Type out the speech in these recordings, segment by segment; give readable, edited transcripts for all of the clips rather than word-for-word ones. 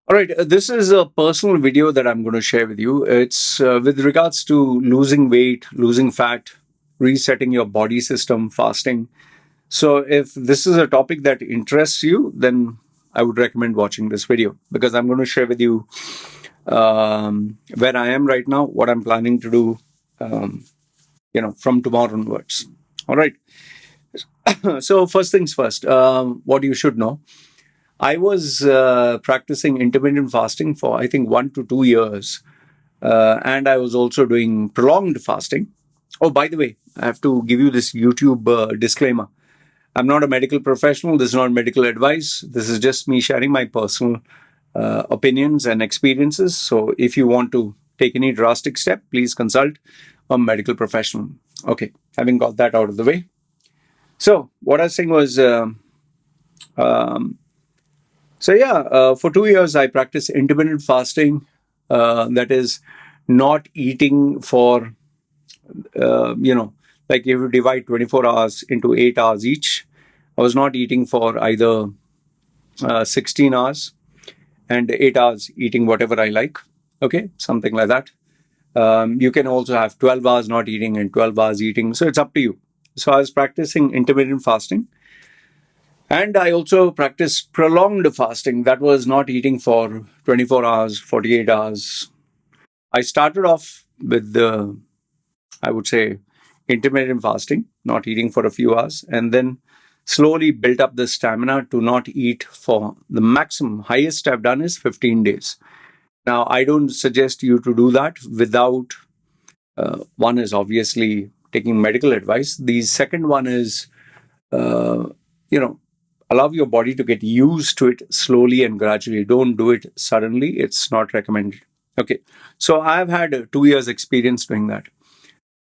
All right, this is a personal video that I'm going to share with you. It's with regards to losing weight, losing fat, resetting your body system, fasting. So, if this is a topic that interests you, then I would recommend watching this video because I'm going to share with you where I am right now, what I'm planning to do, from tomorrow onwards. All right. So, first things first, what you should know. I was practicing intermittent fasting for, I think, 1 to 2 years. And I was also doing prolonged fasting. Oh, by the way, I have to give you this YouTube disclaimer. I'm not a medical professional. This is not medical advice. This is just me sharing my personal opinions and experiences. So if you want to take any drastic step, please consult a medical professional. Okay, having got that out of the way. So what I was saying was, um, for 2 years I practiced intermittent fasting. That is not eating for, like if you divide 24 hours into 8 hours each. I was not eating for either 16 hours and 8 hours eating whatever I like. Okay, something like that. You can also have 12 hours not eating and 12 hours eating. So it's up to you. So I was practicing intermittent fasting. And I also practiced prolonged fasting. That was not eating for 24 hours, 48 hours. I started off with I would say, intermittent fasting, not eating for a few hours, and then slowly built up the stamina to not eat for the maximum. Highest I've done is 15 days. Now, I don't suggest you to do that without, one is obviously taking medical advice. The second one is, uh, you know, allow your body to get used to it slowly and gradually. Don't do it suddenly. It's not recommended. Okay. So I've had 2 years experience doing that.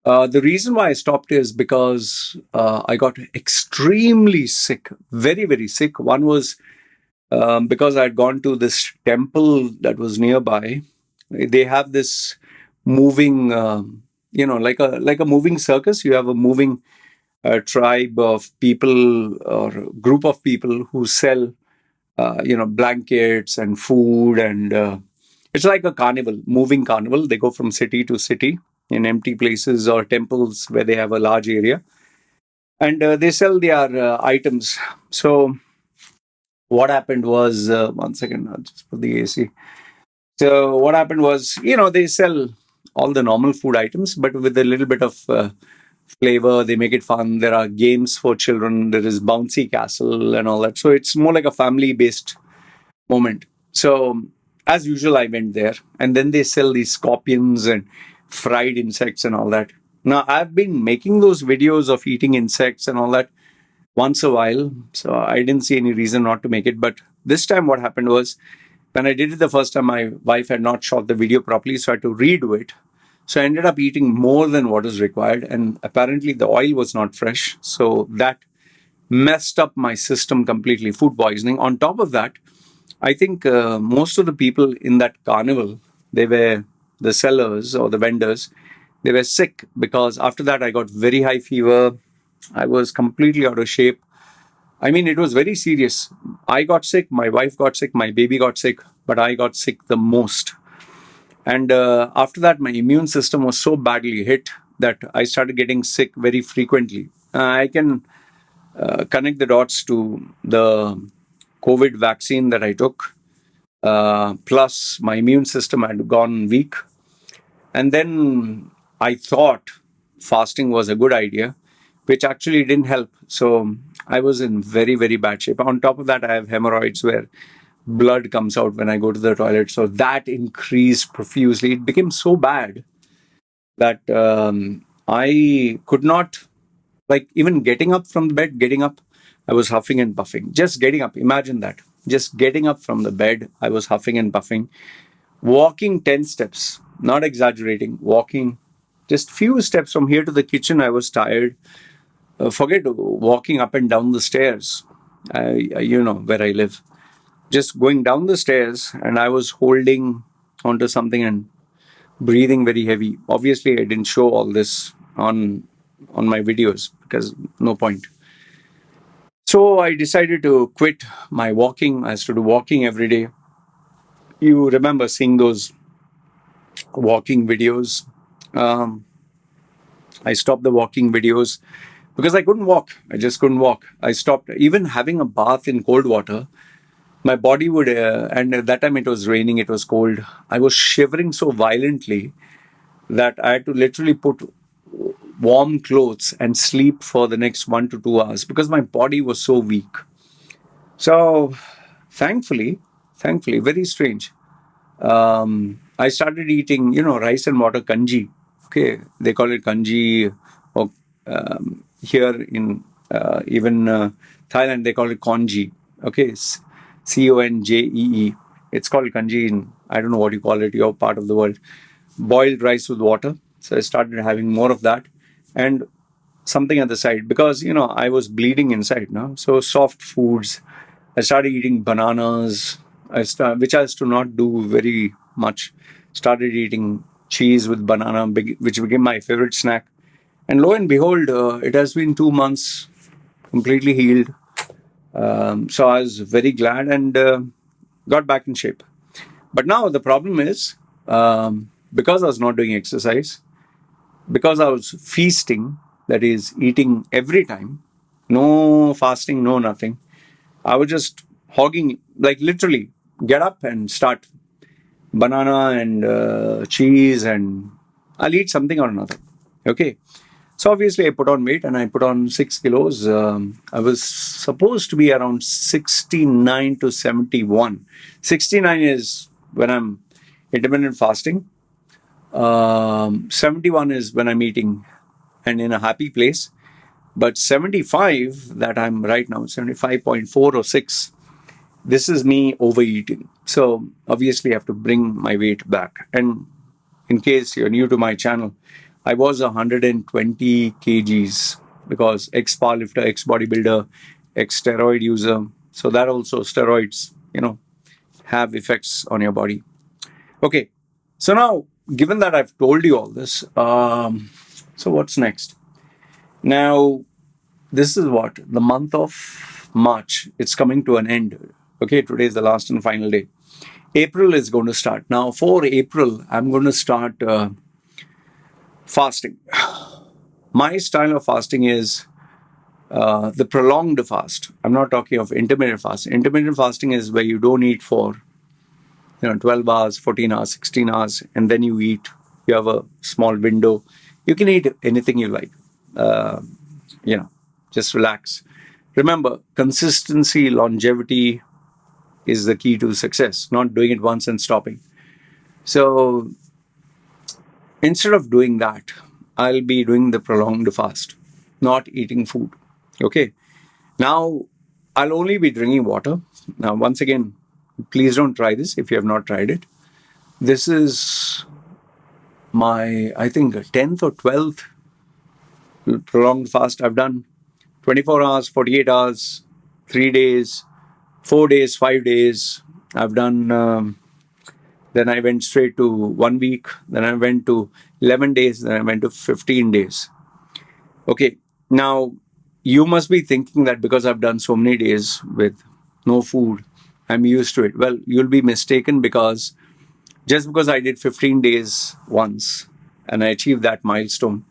The reason why I stopped is because I got extremely sick, very, very sick. One was because I had gone to this temple that was nearby. They have this moving, like a moving circus. You have a moving tribe of people or group of people who sell, blankets and food, and it's like a carnival, moving carnival. They go from city to city in empty places or temples where they have a large area, and they sell their items. So what happened was, one second, I'll just put the AC. So what happened was, they sell all the normal food items, but with a little bit of flavor. They make it fun. There are games for children. There is bouncy castle and all that. So it's more like a family-based moment. So as usual, I went there, and then they sell these scorpions and fried insects and all that. Now I've been making those videos of eating insects and all that once a while, so I didn't see any reason not to make it. But this time, what happened was, when I did it the first time, my wife had not shot the video properly, so I had to redo it. So I ended up eating more than what is required, and apparently the oil was not fresh, so that messed up my system completely. Food poisoning. On top of that, I think most of the people in that carnival, they were the sellers or the vendors, they were sick because after that I got very high fever. I was completely out of shape. I mean, it was very serious. I got sick, my wife got sick, my baby got sick, but I got sick the most. And after that, my immune system was so badly hit that I started getting sick very frequently. I can connect the dots to the COVID vaccine that I took. Plus, my immune system had gone weak. And then I thought fasting was a good idea, which actually didn't help. So I was in very, very bad shape. On top of that, I have hemorrhoids where blood comes out when I go to the toilet. So that increased profusely. It became so bad that I could not, like, even getting up from the bed, getting up, I was huffing and puffing. Just getting up, imagine that. Just getting up from the bed, I was huffing and puffing. Walking 10 steps, not exaggerating, walking just few steps from here to the kitchen, I was tired. Forget walking up and down the stairs, where I live. Just going down the stairs, and I was holding onto something and breathing very heavy. Obviously, I didn't show all this on my videos because no point. So I decided to quit my walking. I started walking every day. You remember seeing those walking videos. Um, I stopped the walking videos because I couldn't walk. I just couldn't walk. I stopped even having a bath in cold water. My body would, and at that time it was raining, it was cold. I was shivering so violently that I had to literally put warm clothes and sleep for the next 1 to 2 hours because my body was so weak. So, thankfully, very strange. I started eating, rice and water kanji. Okay, they call it kanji, or here in even Thailand they call it konji. Okay, Conjee. It's called kanji in, I don't know what you call it, your part of the world. Boiled rice with water. So I started having more of that, and something at the side because I was bleeding inside now. So soft foods. I started eating bananas. Which I used to not do very much. Started eating cheese with banana, which became my favorite snack. And lo and behold, it has been 2 months completely healed. So I was very glad and got back in shape. But now the problem is because I was not doing exercise, because I was feasting, that is, eating every time, no fasting, no nothing. I was just hogging, like literally, get up and start banana and cheese, and I'll eat something or another. Okay. So obviously, I put on weight and I put on 6 kilos. I was supposed to be around 69 to 71. 69 is when I'm intermittent fasting. 71 is when I'm eating and in a happy place. But 75 that I'm right now, 75.4 or 6, this is me overeating. So obviously, I have to bring my weight back. And in case you're new to my channel, I was 120 kgs because ex powerlifter, ex bodybuilder, ex steroid user. So that also steroids, have effects on your body. Okay. So now, given that I've told you all this, so what's next? Now, this is what the month of March. It's coming to an end. Okay, today is the last and final day. April is going to start. Now, for April, I'm going to start fasting. My style of fasting is the prolonged fast. I'm not talking of intermittent fasting. Intermittent fasting is where you don't eat for 12 hours, 14 hours, 16 hours, and then you eat. You have a small window. You can eat anything you like. Uh, just relax. Remember, consistency, longevity is the key to success, not doing it once and stopping. So instead of doing that, I'll be doing the prolonged fast, not eating food. Okay. Now, I'll only be drinking water. Now, once again, please don't try this if you have not tried it. This is my, I think, 10th or 12th prolonged fast I've done. 24 hours, 48 hours, 3 days, 4 days, 5 days. I've done, then I went straight to 1 week. Then I went to 11 days. Then I went to 15 days. Okay. Now, you must be thinking that because I've done so many days with no food, I'm used to it. Well, you'll be mistaken because just because I did 15 days once and I achieved that milestone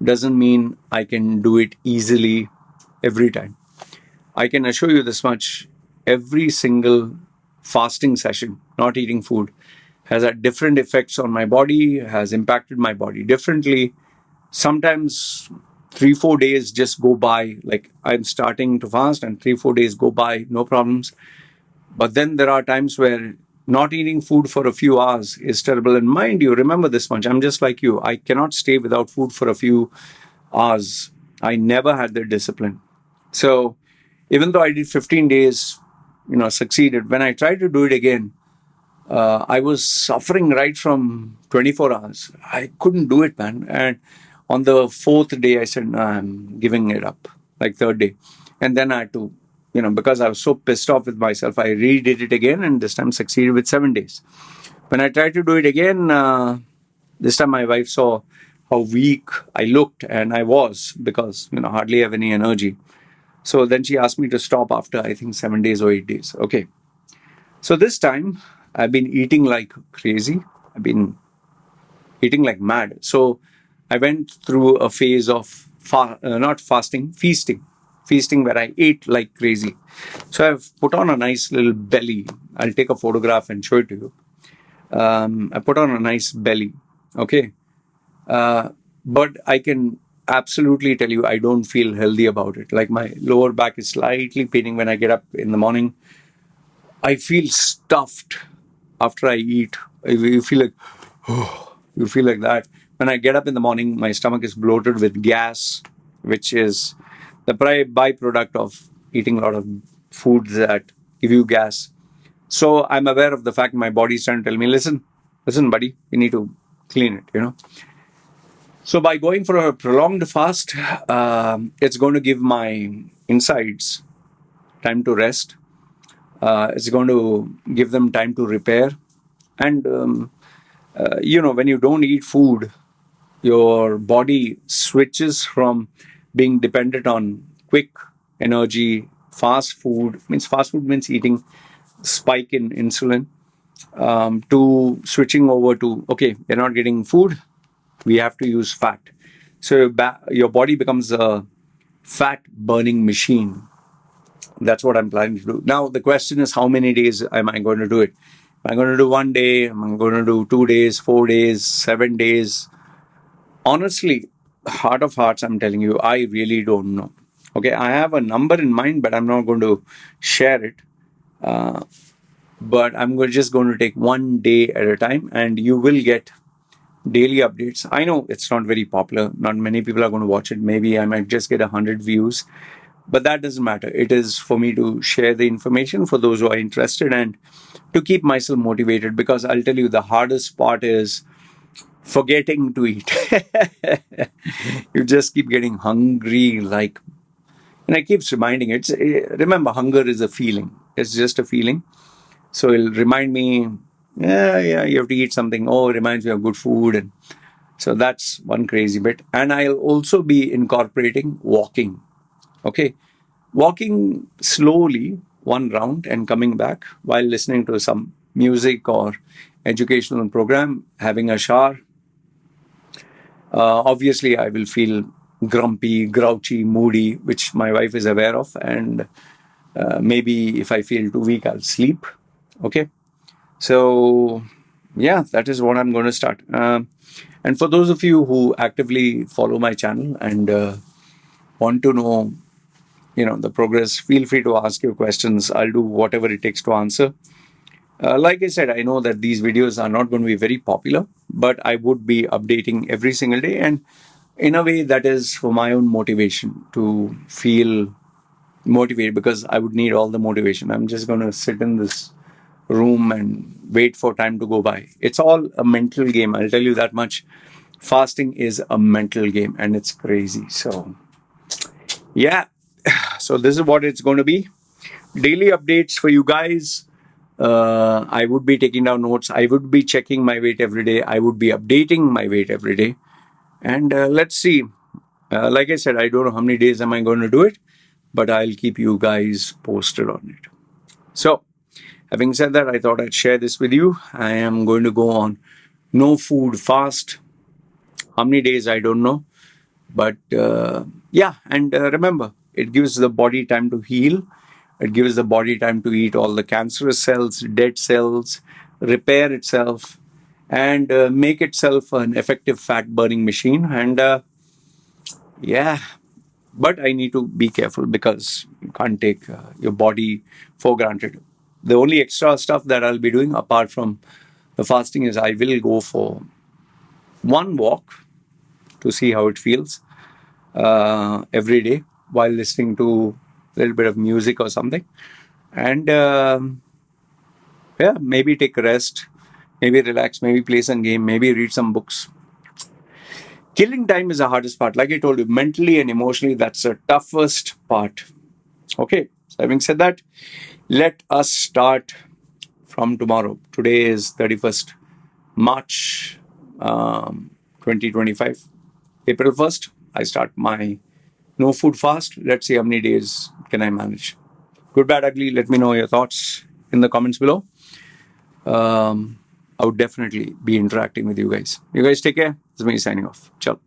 doesn't mean I can do it easily every time. I can assure you this much, every single fasting session, not eating food, has had different effects on my body, has impacted my body differently. Sometimes 3-4 days just go by, like I'm starting to fast and 3-4 days go by, no problems. But then there are times where not eating food for a few hours is terrible. And mind you, remember this much, I'm just like you. I cannot stay without food for a few hours. I never had the discipline. So even though I did 15 days, succeeded, when I tried to do it again, I was suffering right from 24 hours. I couldn't do it, man. And on the fourth day, I said, no, I'm giving it up, like third day. And then I had to, because I was so pissed off with myself, I redid it again and this time succeeded with 7 days. When I tried to do it again, this time my wife saw how weak I looked and I was because, hardly have any energy. So then she asked me to stop after, I think, 7 days or 8 days. Okay. So this time, I've been eating like crazy. I've been eating like mad. So I went through a phase of not fasting, feasting where I ate like crazy. So I've put on a nice little belly. I'll take a photograph and show it to you. I put on a nice belly. Okay. Uh, but I can absolutely tell you, I don't feel healthy about it. Like my lower back is slightly paining when I get up in the morning. I feel stuffed after I eat. You feel like, you feel like that. When I get up in the morning, my stomach is bloated with gas, which is the byproduct of eating a lot of foods that give you gas. So I'm aware of the fact my body's trying to tell me, listen, buddy, you need to clean it. So by going for a prolonged fast, it's going to give my insides time to rest. It's going to give them time to repair. And, when you don't eat food, your body switches from being dependent on quick energy, fast food means eating spike in insulin, to switching over to, okay, we're not getting food, we have to use fat. So your body becomes a fat burning machine. That's what I'm planning to do. Now, the question is, how many days am I going to do it? Am I going to do 1 day? Am I going to do 2 days, 4 days, 7 days? Honestly, heart of hearts, I'm telling you, I really don't know. Okay, I have a number in mind, but I'm not going to share it. But just going to take 1 day at a time, and you will get daily updates. I know it's not very popular. Not many people are going to watch it. Maybe I might just get 100 views, but that doesn't matter. It is for me to share the information for those who are interested and to keep myself motivated, because I'll tell you, the hardest part is forgetting to eat. You just keep getting hungry, and I keeps reminding it. Remember, hunger is a feeling. It's just a feeling. So it'll remind me, yeah, you have to eat something. Oh, it reminds me of good food. And so that's one crazy bit. And I'll also be incorporating walking. Okay. Walking slowly, one round, and coming back while listening to some music or educational program, having a shower. Obviously, I will feel grumpy, grouchy, moody, which my wife is aware of. And maybe if I feel too weak, I'll sleep. Okay. So, yeah, that is what I'm going to start. And for those of you who actively follow my channel and want to know, the progress, feel free to ask your questions. I'll do whatever it takes to answer. Like I said, I know that these videos are not going to be very popular, but I would be updating every single day, and in a way that is for my own motivation, to feel motivated, because I would need all the motivation. I'm just going to sit in this room and wait for time to go by. It's all a mental game. I'll tell you that much. Fasting is a mental game, and it's crazy. So, yeah. So this is what it's going to be. Daily updates for you guys. I would be taking down notes. I would be checking my weight every day. I would be updating my weight every day. And let's see. Like I said, I don't know how many days am I going to do it, but I'll keep you guys posted on it. So, having said that, I thought I'd share this with you. I am going to go on no food fast. How many days, I don't know. But yeah, and remember, it gives the body time to heal. It gives the body time to eat all the cancerous cells, dead cells, repair itself, and make itself an effective fat burning machine. And yeah, but I need to be careful, because you can't take your body for granted. The only extra stuff that I'll be doing apart from the fasting is I will go for one walk to see how it feels every day while listening to a little bit of music or something. And yeah, maybe take a rest, maybe relax, maybe play some game, maybe read some books. Killing time is the hardest part. Like I told you, mentally and emotionally, that's the toughest part. Okay, so having said that, let us start from tomorrow. Today is 31st March 2025. April 1st, I start my no food fast. Let's see how many days can I manage. Good, bad, ugly. Let me know your thoughts in the comments below. I would definitely be interacting with you guys. You guys take care. This is me signing off. Ciao.